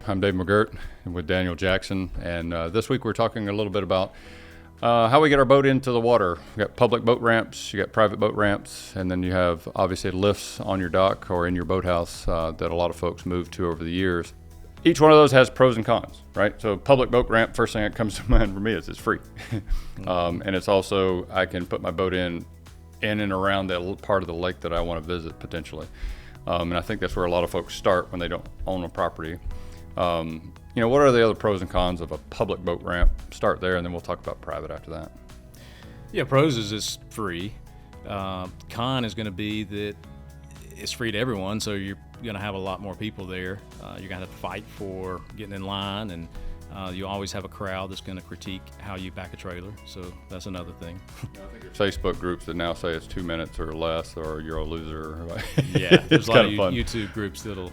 I'm Dave McGirt with Daniel Jackson, and this week we're talking a little bit about how we get our boat into the water. You got public boat ramps, you got private boat ramps, and then you have obviously lifts on your dock or in your boathouse that a lot of folks move to over the years. Each one of those has pros and cons, right? So public boat ramp, first thing that comes to mind for me is it's free. And it's also, I can put my boat in and around that part of the lake that I want to visit potentially. And I think that's where a lot of folks start when they don't own a property. What are the other pros and cons of a public boat ramp? Start there, and then we'll talk about private after that. Yeah, pros is it's free. Con is going to be that it's free to everyone, so you're going to have a lot more people there. You're going to have to fight for getting in line, and you always have a crowd that's going to critique how you back a trailer, so that's another thing. I think there's Facebook groups that now say it's 2 minutes or less, or you're a loser. Yeah, there's it's a lot kind of fun. YouTube groups that'll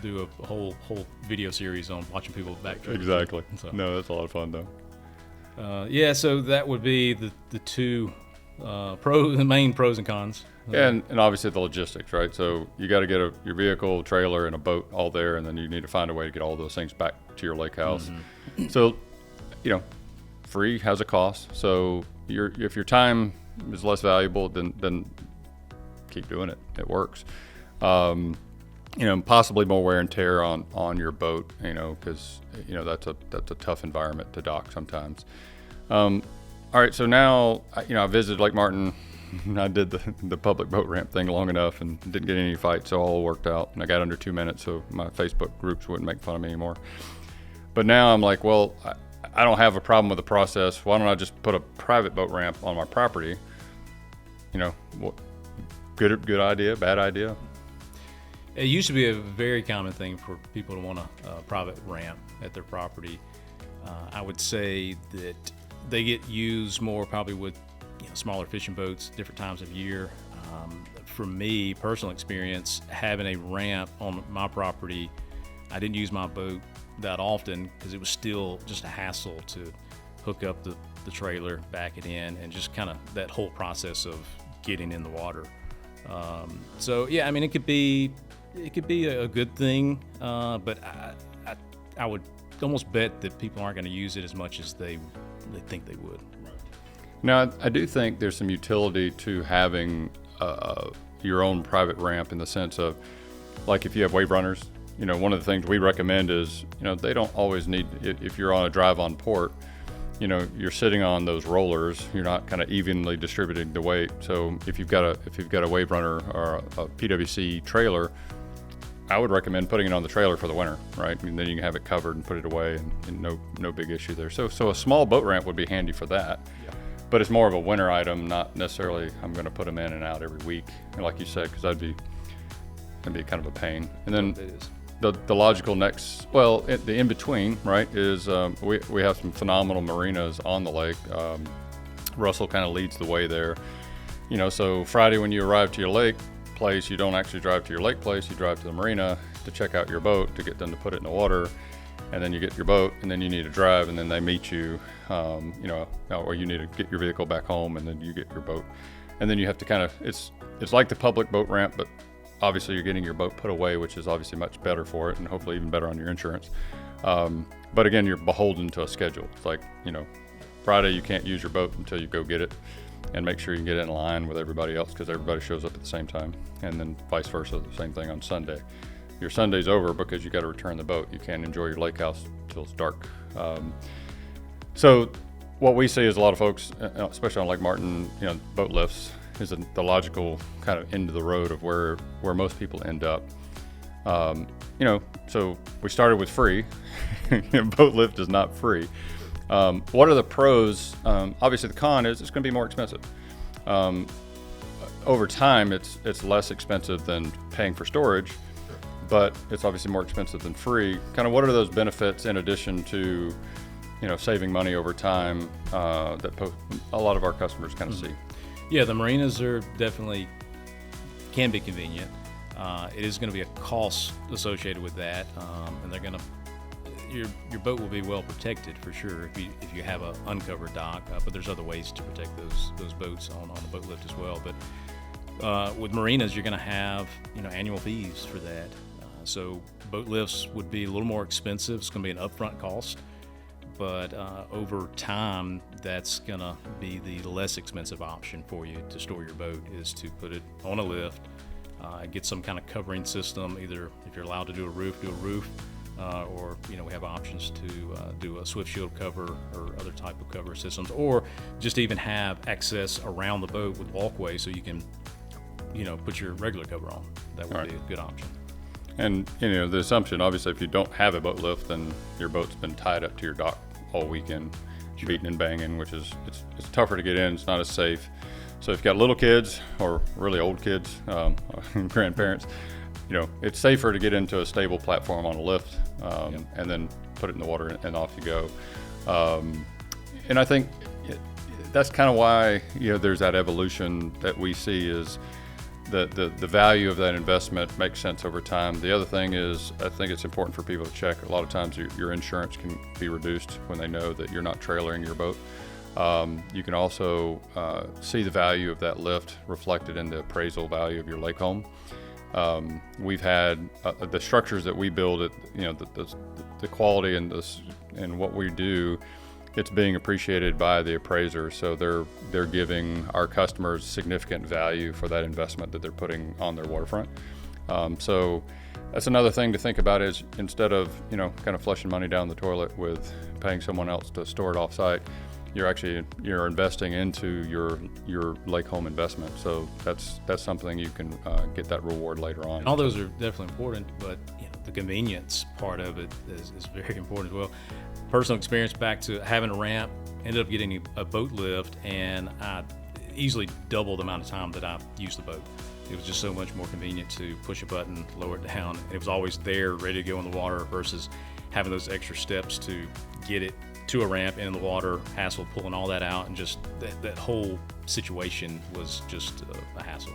do a whole video series on watching people back trailers. Exactly. So, No, that's a lot of fun though. so that would be the two the main pros and cons. And obviously the logistics, right? So you got to get your vehicle, trailer, and a boat all there, and then you need to find a way to get all those things back to your lake house. Mm-hmm. So, free has a cost. So if your time is less valuable, then keep doing it. It works. Possibly more wear and tear on your boat, because that's a tough environment to dock sometimes. All right, so now I visited Lake Martin. I did the public boat ramp thing long enough and didn't get any fights, so all worked out. And I got under 2 minutes, so my Facebook groups wouldn't make fun of me anymore. But now I'm like, well, I don't have a problem with the process. Why don't I just put a private boat ramp on my property? Good idea, bad idea? It used to be a very common thing for people to want a private ramp at their property. I would say that they get used more probably with smaller fishing boats, different times of year. For me, personal experience, having a ramp on my property, I didn't use my boat that often because it was still just a hassle to hook up the trailer, back it in, and just kind of that whole process of getting in the water. It could be a good thing, but I would almost bet that people aren't going to use it as much as they think they would. Now, I do think there's some utility to having your own private ramp in the sense of, like if you have wave runners, one of the things we recommend is, they don't always need, if you're on a drive on port, you're sitting on those rollers, you're not kind of evenly distributing the weight. So if you've got a wave runner or a PWC trailer, I would recommend putting it on the trailer for the winter, right? And then you can have it covered and put it away, and no big issue there. So a small boat ramp would be handy for that. Yeah. But it's more of a winter item, not necessarily I'm going to put them in and out every week, like you said, because that'd be kind of a pain. And then the logical next, the in between, right, is we have some phenomenal marinas on the lake. Russell kind of leads the way there. So Friday when you arrive to your lake place, you don't actually drive to your lake place, you drive to the marina to check out your boat, to get them to put it in the water, and then you get your boat, and then you need to drive, and then they meet you, or you need to get your vehicle back home, and then you get your boat. And then you have to it's like the public boat ramp, but obviously you're getting your boat put away, which is obviously much better for it, and hopefully even better on your insurance. But again, you're beholden to a schedule. It's like, Friday you can't use your boat until you go get it, and make sure you get it in line with everybody else because everybody shows up at the same time. And then vice versa, the same thing on Sunday. Your Sunday's over because you got to return the boat. You can't enjoy your lake house till it's dark. So what we see is a lot of folks, especially on Lake Martin, boat lifts is the logical kind of end of the road of where most people end up. So we started with free. Boat lift is not free. What are the pros? Obviously the con is it's going to be more expensive. Over time, it's less expensive than paying for storage, but it's obviously more expensive than free. Kind of what are those benefits in addition to, saving money over time that a lot of our customers kind of see? Yeah, the marinas can be convenient. It is going to be a cost associated with that, and they're going to your boat will be well protected for sure if you have an uncovered dock. But there's other ways to protect those boats on the boat lift as well. But with marinas, you're going to have annual fees for that. So boat lifts would be a little more expensive. It's going to be an upfront cost, but over time, that's going to be the less expensive option for you to store your boat, is to put it on a lift, get some kind of covering system. Either if you're allowed to do a roof, or we have options to do a swift shield cover or other type of cover systems, or just even have access around the boat with walkways so you can put your regular cover on. That would be a good option. And the assumption, obviously, if you don't have a boat lift, then your boat's been tied up to your dock all weekend, beating and banging, which is it's tougher to get in. It's not as safe. So if you've got little kids or really old kids, grandparents, it's safer to get into a stable platform on a lift, and then put it in the water and off you go. And I think that's kind of why there's that evolution that we see, is the value of that investment makes sense over time. The other thing is, I think it's important for people to check. A lot of times your insurance can be reduced when they know that you're not trailering your boat. You can also see the value of that lift reflected in the appraisal value of your lake home. We've had the structures that we build, the quality and what we do, it's being appreciated by the appraiser. So they're giving our customers significant value for that investment that they're putting on their waterfront. So that's another thing to think about, is instead of kind of flushing money down the toilet with paying someone else to store it off-site, you're investing into your lake home investment. So that's something you can get that reward later on. And all those are definitely important, but the convenience part of it is very important as well. Personal experience, back to having a ramp, ended up getting a boat lift, and I easily doubled the amount of time that I used the boat. It was just so much more convenient to push a button, lower it down. It was always there, ready to go in the water, versus having those extra steps to get it to a ramp and in the water, hassle pulling all that out, and just that whole situation was just a hassle.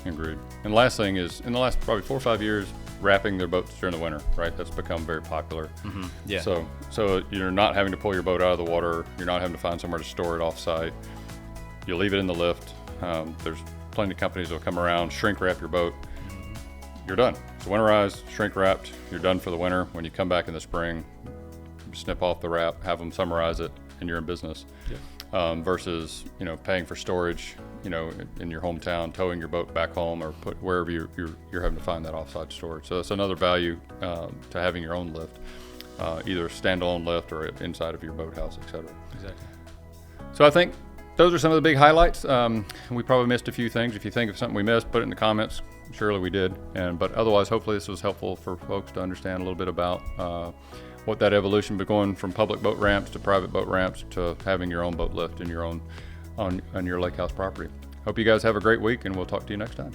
Agreed. And the last thing is, in the last probably 4 or 5 years, wrapping their boats during the winter, right? That's become very popular. Mm-hmm. Yeah. So you're not having to pull your boat out of the water. You're not having to find somewhere to store it off-site. You leave it in the lift. There's plenty of companies that will come around, shrink wrap your boat. Mm-hmm. You're done. It's winterized, shrink wrapped. You're done for the winter. When you come back in the spring, snip off the wrap, have them summarize it, and you're in business. Yeah. Versus paying for storage in your hometown, towing your boat back home, or put wherever you're having to find that offsite storage. So that's another value to having your own lift, either standalone lift or inside of your boathouse, etc. Exactly. So I think those are some of the big highlights. We probably missed a few things. If you think of something we missed, put it in the comments. Surely we did. But otherwise, hopefully this was helpful for folks to understand a little bit about what that evolution, but going from public boat ramps to private boat ramps to having your own boat lift in your own on your lake house property. Hope you guys have a great week, and we'll talk to you next time.